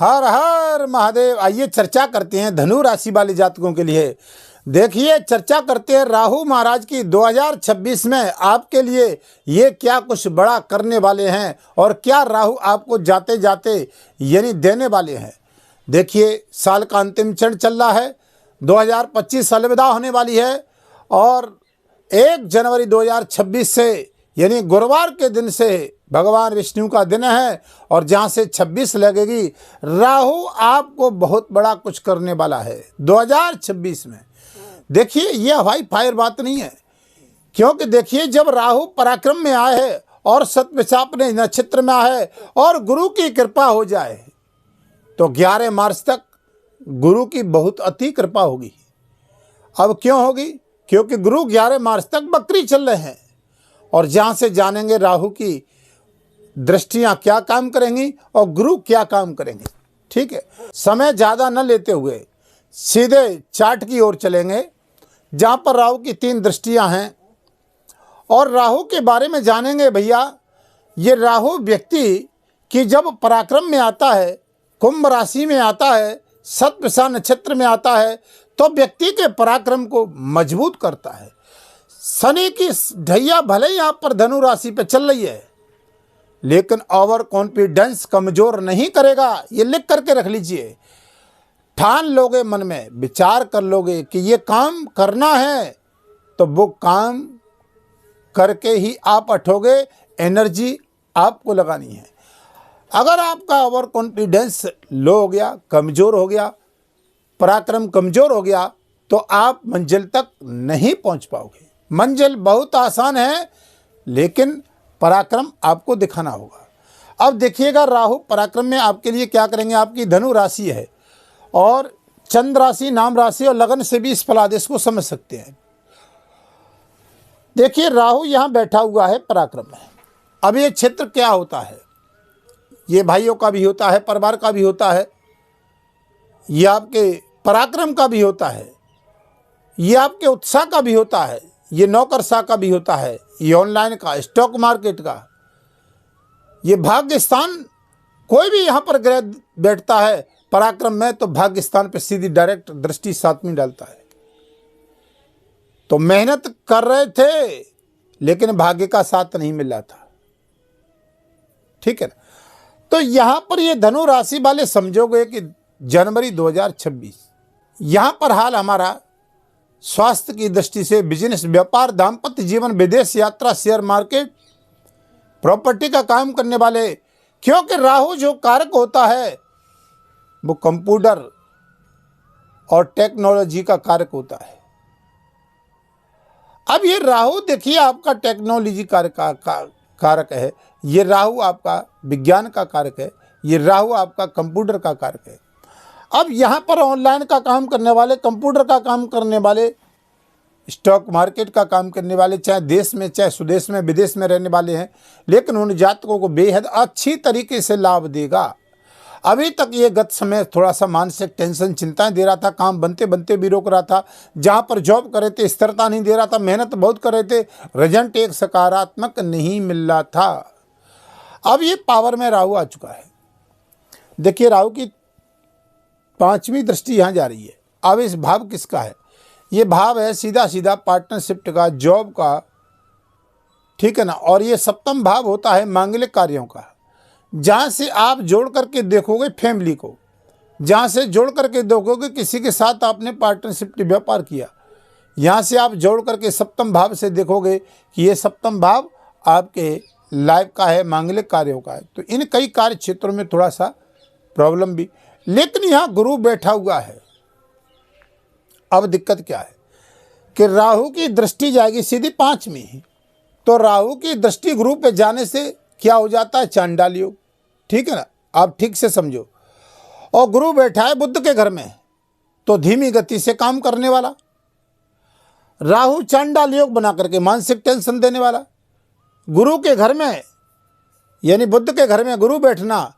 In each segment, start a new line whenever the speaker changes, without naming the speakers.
हर हर महादेव। आइए चर्चा करते हैं धनु राशि वाले जातकों के लिए। देखिए, चर्चा करते हैं राहु महाराज की 2026 में आपके लिए ये क्या कुछ बड़ा करने वाले हैं और क्या राहु आपको जाते जाते यानी देने वाले हैं। देखिए, साल का अंतिम चरण चल रहा है, 2025 अलविदा होने वाली है और 1 जनवरी 2026 से यानी गुरुवार के दिन से भगवान विष्णु का दिन है और जहाँ से 26 लगेगी, राहु आपको बहुत बड़ा कुछ करने वाला है 2026 में। देखिए, ये हवाई फायर बात नहीं है, क्योंकि देखिए जब राहु पराक्रम में आए है और सतविशापने नक्षत्र में आए और गुरु की कृपा हो जाए तो 11 मार्च तक गुरु की बहुत अति कृपा होगी। अब क्यों होगी? क्योंकि गुरु 11 मार्च तक बकरी चल रहे हैं और जहाँ से जानेंगे राहु की दृष्टियाँ क्या काम करेंगी और गुरु क्या काम करेंगे। ठीक है, समय ज़्यादा न लेते हुए सीधे चार्ट की ओर चलेंगे जहाँ पर राहु की 3 दृष्टियाँ हैं और राहु के बारे में जानेंगे। भैया, ये राहु व्यक्ति की जब पराक्रम में आता है, कुंभ राशि में आता है, सतविशा नक्षत्र में आता है तो व्यक्ति के पराक्रम को मजबूत करता है। शनि की ढैया भले ही आप पर धनु राशि पे चल रही है, लेकिन ओवर कॉन्फिडेंस कमजोर नहीं करेगा। ये लिख करके रख लीजिए। ठान लोगे, मन में विचार कर लोगे कि ये काम करना है तो वो काम करके ही आप अटोगे। एनर्जी आपको लगानी है। अगर आपका ओवर कॉन्फिडेंस लो हो गया, कमज़ोर हो गया, पराक्रम कमज़ोर हो गया तो आप मंजिल तक नहीं पहुंच पाओगे। मंजिल बहुत आसान है, लेकिन पराक्रम आपको दिखाना होगा। अब देखिएगा, राहु पराक्रम में आपके लिए क्या करेंगे। आपकी धनु राशि है और चंद्र राशि, नाम राशि और लगन से भी इस फलादेश को समझ सकते हैं। देखिए, राहु यहाँ बैठा हुआ है पराक्रम में। अब ये क्षेत्र क्या होता है? ये भाइयों का भी होता है, परिवार का भी होता है, ये आपके पराक्रम का भी होता है, ये आपके उत्साह का भी होता है, ये नौकरशाह का भी होता है, ये ऑनलाइन का, स्टॉक मार्केट का, ये भाग्य स्थान। कोई भी यहाँ पर ग्रह बैठता है पराक्रम में तो भाग्य स्थान पर सीधी डायरेक्ट दृष्टि 7वीं डालता है। तो मेहनत कर रहे थे लेकिन भाग्य का साथ नहीं मिल रहा था। ठीक है ना? तो यहाँ पर ये धनु राशि वाले समझोगे कि जनवरी 2026 यहाँ पर हाल हमारा स्वास्थ्य की दृष्टि से, बिजनेस, व्यापार, दाम्पत्य जीवन, विदेश यात्रा, शेयर मार्केट, प्रॉपर्टी का काम करने वाले, क्योंकि राहु जो कारक होता है वो कंप्यूटर और टेक्नोलॉजी का कारक होता है। अब ये राहु देखिए आपका टेक्नोलॉजी कारक है, ये राहु आपका विज्ञान का कारक है, ये राहु आपका कंप्यूटर का कारक है। अब यहाँ पर ऑनलाइन का काम करने वाले, कंप्यूटर का काम करने वाले, स्टॉक मार्केट का काम करने वाले, चाहे देश में चाहे स्वदेश में विदेश में रहने वाले हैं, लेकिन उन जातकों को बेहद अच्छी तरीके से लाभ देगा। अभी तक ये गत समय थोड़ा सा मानसिक टेंशन, चिंताएं दे रहा था, काम बनते बनते भी रोक रहा था, जहाँ पर जॉब कर रहे थे स्थिरता नहीं दे रहा था, मेहनत बहुत कर रहे थे, रिजल्ट एक सकारात्मक नहीं मिल रहा था। अब ये पावर में राहु आ चुका है। देखिए, राहु की 5वीं दृष्टि यहाँ जा रही है। अब इस भाव किसका है? ये भाव है सीधा सीधा पार्टनरशिप का, जॉब का। ठीक है ना? और ये 7वां भाव होता है मांगलिक कार्यों का, जहाँ से आप जोड़ करके देखोगे फैमिली को, जहाँ से जोड़ करके देखोगे किसी के साथ आपने पार्टनरशिप व्यापार किया, यहाँ से आप जोड़ करके 7वां भाव से देखोगे कि ये 7वां भाव आपके लाइफ का है, मांगलिक कार्यों का है। तो इन कई कार्य क्षेत्रों में थोड़ा सा प्रॉब्लम भी, लेकिन यहाँ गुरु बैठा हुआ है। अब दिक्कत क्या है कि राहु की दृष्टि जाएगी सीधी 5वीं, तो राहु की दृष्टि गुरु पे जाने से क्या हो जाता है? चांडाल योग। ठीक है ना? आप ठीक से समझो। और गुरु बैठा है बुध के घर में, तो धीमी गति से काम करने वाला। राहु चांडाल योग बना करके मानसिक टेंशन देने वाला। गुरु के घर में यानी बुध के घर में गुरु बैठना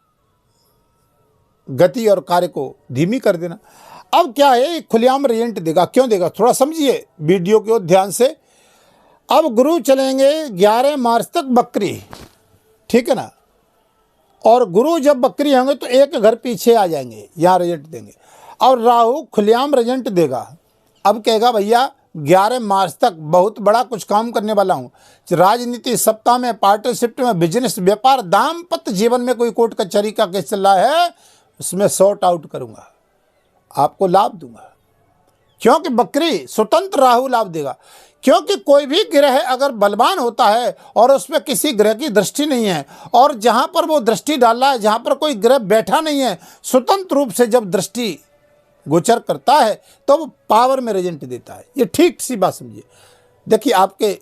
गति और कार्य को धीमी कर देना। अब क्या है, खुलेआम रिजल्ट देगा। क्यों देगा? थोड़ा समझिए वीडियो को ध्यान से। अब गुरु चलेंगे 11 मार्च तक बकरी। ठीक है ना? और गुरु जब बकरी होंगे तो एक घर पीछे आ जाएंगे, यहाँ रिजल्ट देंगे। और राहु खुलेआम रिजल्ट देगा। अब कहेगा भैया 11 मार्च तक बहुत बड़ा कुछ काम करने वाला हूँ, राजनीति, सत्ता में, पार्टनरशिप में, बिजनेस, व्यापार, दाम्पत्य जीवन में कोई कोर्ट कचहरी का केस चल रहा है उसमें सॉर्ट आउट करूँगा, आपको लाभ दूंगा। क्योंकि बकरी स्वतंत्र राहु लाभ देगा। क्योंकि कोई भी ग्रह अगर बलवान होता है और उसमें किसी ग्रह की दृष्टि नहीं है, और जहाँ पर वो दृष्टि डाल रहा है, जहाँ पर कोई ग्रह बैठा नहीं है, स्वतंत्र रूप से जब दृष्टि गोचर करता है तो वो पावर में रिजल्ट देता है। ये ठीक सी बात समझिए। देखिए, आपके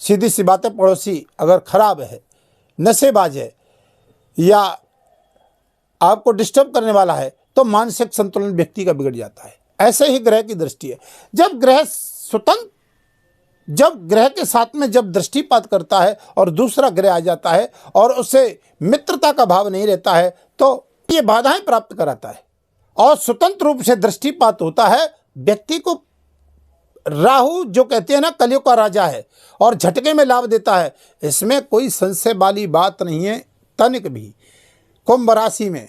सीधी सी बातें, पड़ोसी अगर खराब है, नशेबाज है, या आपको डिस्टर्ब करने वाला है, तो मानसिक संतुलन व्यक्ति का बिगड़ जाता है। ऐसे ही ग्रह की दृष्टि है। जब ग्रह स्वतंत्र, जब ग्रह के साथ में जब दृष्टिपात करता है और दूसरा ग्रह आ जाता है और उसे मित्रता का भाव नहीं रहता है, तो ये बाधाएं प्राप्त कराता है। और स्वतंत्र रूप से दृष्टिपात होता है व्यक्ति को। राहु जो कहते हैं ना, कलयुग का राजा है और झटके में लाभ देता है, इसमें कोई संशय वाली बात नहीं है तनिक भी। कुंभ राशि में,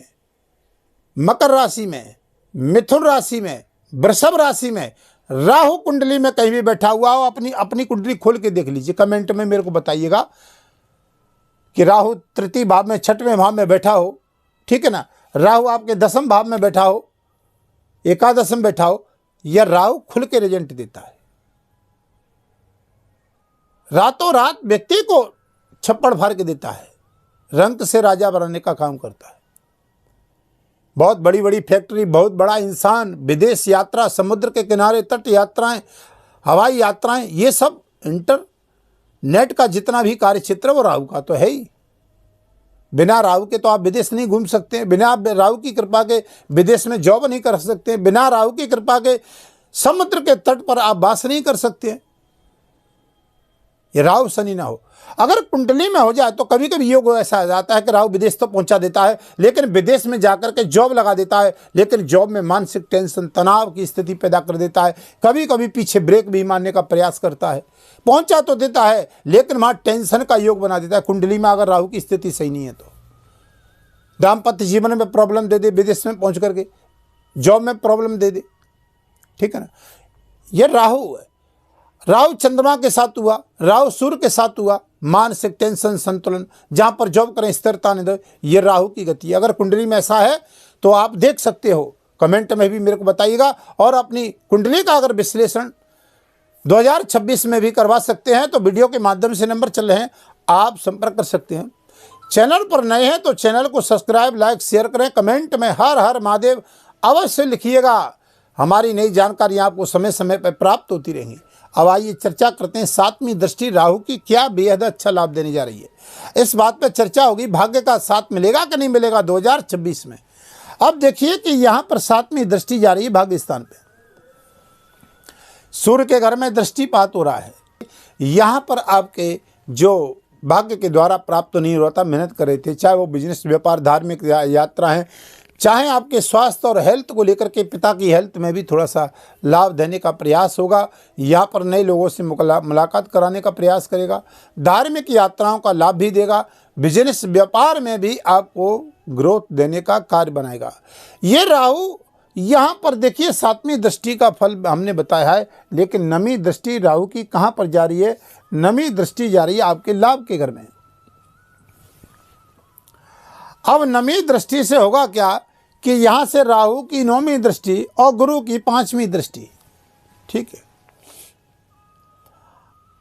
मकर राशि में, मिथुन राशि में, वृषभ राशि में राहु कुंडली में कहीं भी बैठा हुआ हो, अपनी कुंडली खोल के देख लीजिए, कमेंट में मेरे को बताइएगा कि राहु तृतीय भाव में, छठवें भाव में बैठा हो, ठीक है ना, राहु आपके 10वें भाव में बैठा हो, एकादश में बैठा हो, यह राहु खुल के रिजल्ट देता है। रातों रात व्यक्ति को छप्पड़ फाड़ के देता है, रंक से राजा बनाने का काम करता है। बहुत बड़ी बड़ी फैक्ट्री, बहुत बड़ा इंसान, विदेश यात्रा, समुद्र के किनारे तट यात्राएं, हवाई यात्राएं, ये सब इंटरनेट का जितना भी कार्य क्षेत्र वो राहु का तो है ही। बिना राहु के तो आप विदेश नहीं घूम सकते, बिना राहु की कृपा के विदेश में जॉब नहीं कर सकते, बिना राहु की कृपा के समुद्र के तट पर आप वास नहीं कर सकते। ये राहु शनि ना हो। अगर कुंडली में हो जाए तो कभी कभी योग ऐसा आ जाता है कि राहु विदेश तो पहुंचा देता है, लेकिन विदेश में जाकर के जॉब लगा देता है, लेकिन जॉब में मानसिक टेंशन, तनाव की स्थिति पैदा कर देता है। कभी कभी पीछे ब्रेक भी मारने का प्रयास करता है, पहुंचा तो देता है लेकिन वहां टेंशन का योग बना देता है। कुंडली में अगर राहु की स्थिति सही नहीं है तो दाम्पत्य जीवन में प्रॉब्लम दे दे, विदेश में पहुंच करके जॉब में प्रॉब्लम दे दे, ठीक है ना। यह राहु है। राहु चंद्रमा के साथ हुआ, राहु सूर्य के साथ हुआ, मानसिक टेंशन, संतुलन, जहां पर जॉब करें स्थिरता नहीं दे, ये राहु की गति है। अगर कुंडली में ऐसा है तो आप देख सकते हो, कमेंट में भी मेरे को बताइएगा। और अपनी कुंडली का अगर विश्लेषण 2026 में भी करवा सकते हैं तो वीडियो के माध्यम से नंबर चल रहे हैं, आप संपर्क कर सकते हैं। चैनल पर नए हैं तो चैनल को सब्सक्राइब, लाइक, शेयर करें। कमेंट में हर हर महादेव अवश्य लिखिएगा। हमारी नई जानकारियाँ आपको समय समय पर प्राप्त होती रहेंगी। अब आइए चर्चा करते हैं 7वीं दृष्टि राहु की क्या बेहद अच्छा लाभ देने जा रही है। इस बात पर चर्चा होगी, भाग्य का साथ मिलेगा कि नहीं मिलेगा 2026 में। अब देखिए कि यहाँ पर 7वीं दृष्टि जा रही है भाग्य स्थान पे, सूर्य के घर में दृष्टिपात हो रहा है। यहाँ पर आपके जो भाग्य के द्वारा प्राप्त नहीं हो रहा था, मेहनत कर रहे थे, चाहे वो बिजनेस, व्यापार, धार्मिक यात्रा है, चाहे आपके स्वास्थ्य और हेल्थ को लेकर के, पिता की हेल्थ में भी थोड़ा सा लाभ देने का प्रयास होगा। यहाँ पर नए लोगों से मुलाकात कराने का प्रयास करेगा, धार्मिक यात्राओं का लाभ भी देगा, बिजनेस व्यापार में भी आपको ग्रोथ देने का कार्य बनाएगा। ये राहु यहाँ पर देखिए 7वीं दृष्टि का फल हमने बताया है, लेकिन 9वीं दृष्टि राहु की कहाँ पर जा रही है? 9वीं दृष्टि जा रही है आपके लाभ के घर में। अब 9वीं दृष्टि से होगा क्या कि यहाँ से राहु की 9वीं दृष्टि और गुरु की 5वीं दृष्टि, ठीक है।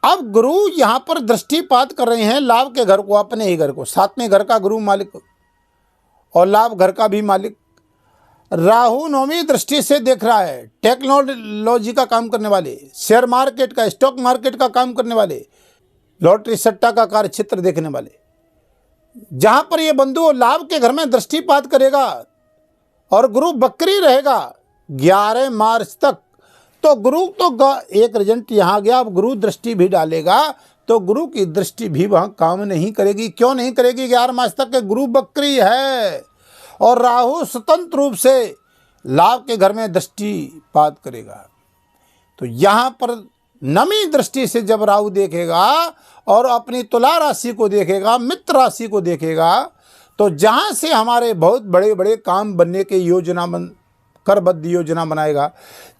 अब गुरु यहाँ पर दृष्टिपात कर रहे हैं लाभ के घर को, अपने ही घर को, 7वें घर का गुरु मालिक और लाभ घर का भी मालिक। राहु 9वीं दृष्टि से देख रहा है टेक्नोलॉजी का काम करने वाले, शेयर मार्केट का, स्टॉक मार्केट का काम करने वाले, लॉटरी सट्टा का कार्य क्षेत्र देखने वाले। जहां पर ये बंधु लाभ के घर में दृष्टिपात करेगा और गुरु बकरी रहेगा 11 मार्च तक, तो गुरु तो एक रिजल्ट यहाँ गया। अब गुरु दृष्टि भी डालेगा तो गुरु की दृष्टि भी वहाँ काम नहीं करेगी। क्यों नहीं करेगी? 11 मार्च तक के गुरु बकरी है और राहु स्वतंत्र रूप से लाभ के घर में दृष्टिपात करेगा। तो यहाँ पर नमी दृष्टि से जब राहु देखेगा और अपनी तुला राशि को देखेगा, मित्र राशि को देखेगा, तो जहाँ से हमारे बहुत बड़े बड़े काम बनने के करबद्ध योजना बनाएगा।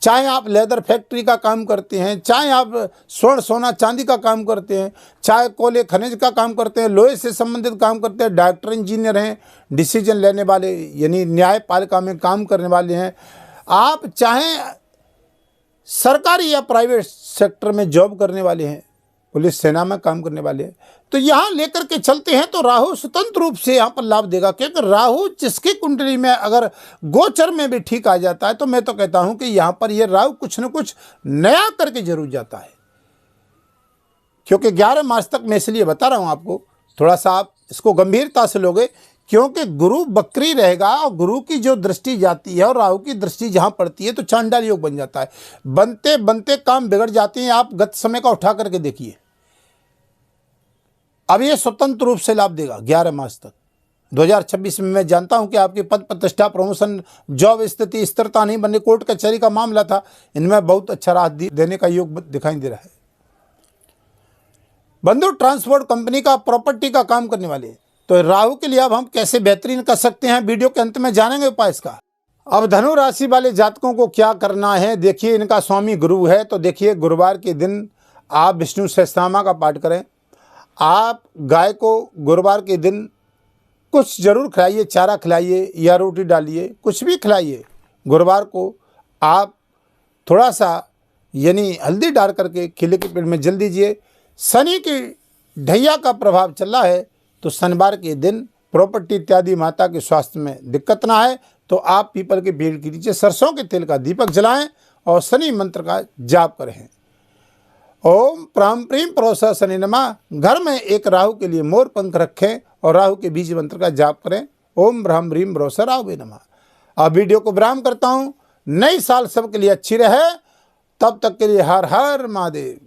चाहे आप लेदर फैक्ट्री का काम करते हैं, चाहे आप स्वर्ण सोना चांदी का काम करते हैं, चाहे कोयले खनिज का काम करते हैं, लोहे से संबंधित काम करते हैं, डॉक्टर इंजीनियर हैं, डिसीजन लेने वाले यानी न्यायपालिका में काम करने वाले हैं, आप चाहे सरकारी या प्राइवेट सेक्टर में जॉब करने वाले हैं, पुलिस सेना में काम करने वाले हैं, तो यहाँ लेकर के चलते हैं तो राहु स्वतंत्र रूप से यहाँ पर लाभ देगा। क्योंकि राहु जिसकी कुंडली में अगर गोचर में भी ठीक आ जाता है तो मैं तो कहता हूँ कि यहाँ पर ये राहु कुछ न कुछ नया करके जरूर जाता है। क्योंकि 11 मार्च तक मैं इसलिए बता रहा हूँ आपको, थोड़ा सा आप इसको गंभीरता से लोगे, क्योंकि गुरु बकरी रहेगा और गुरु की जो दृष्टि जाती है और राहु की दृष्टि जहाँ पड़ती है तो चांडाल योग बन जाता है। बनते बनते काम बिगड़ जाते हैं। आप गत समय का उठा करके देखिए। अब ये स्वतंत्र रूप से लाभ देगा 11 मार्च तक 2026 में। मैं जानता हूं कि आपकी पद प्रतिष्ठा, प्रमोशन, जॉब स्थिति, स्थिरता नहीं बनने, कोर्ट कचहरी का मामला था, इनमें बहुत अच्छा राहत देने का योग दिखाई दे रहा है। बंधु ट्रांसपोर्ट कंपनी का, प्रॉपर्टी का काम करने वाले, तो राहु के लिए अब हम कैसे बेहतरीन कर सकते हैं, वीडियो के अंत में जानेंगे उपाय इसका। अब धनु राशि वाले जातकों को क्या करना है, देखिए इनका स्वामी गुरु है, तो देखिए गुरुवार के दिन आप विष्णु सहस्त्रनाम का पाठ करें। आप गाय को गुरुवार के दिन कुछ जरूर खिलाइए, चारा खिलाइए या रोटी डालिए, कुछ भी खिलाइए। गुरुवार को आप थोड़ा सा यानी हल्दी डाल करके केले के पेड़ में जल दीजिए। शनि की ढैया का प्रभाव चल रहा है, तो शनिवार के दिन प्रॉपर्टी इत्यादि माता के स्वास्थ्य में दिक्कत ना है तो आप पीपल के पेड़ के नीचे सरसों के तेल का दीपक जलाएं और शनि मंत्र का जाप करें। ओम प्राम प्रीम प्रोसा शनि नमः। घर में एक राहु के लिए मोर पंख रखें और राहु के बीज मंत्र का जाप करें। ओम ब्रह्म ह्रीम ब्रोसा राहु नमः। अब वीडियो को विराम करता हूँ। नई साल सबके लिए अच्छी रहे, तब तक के लिए हर हर महादेव।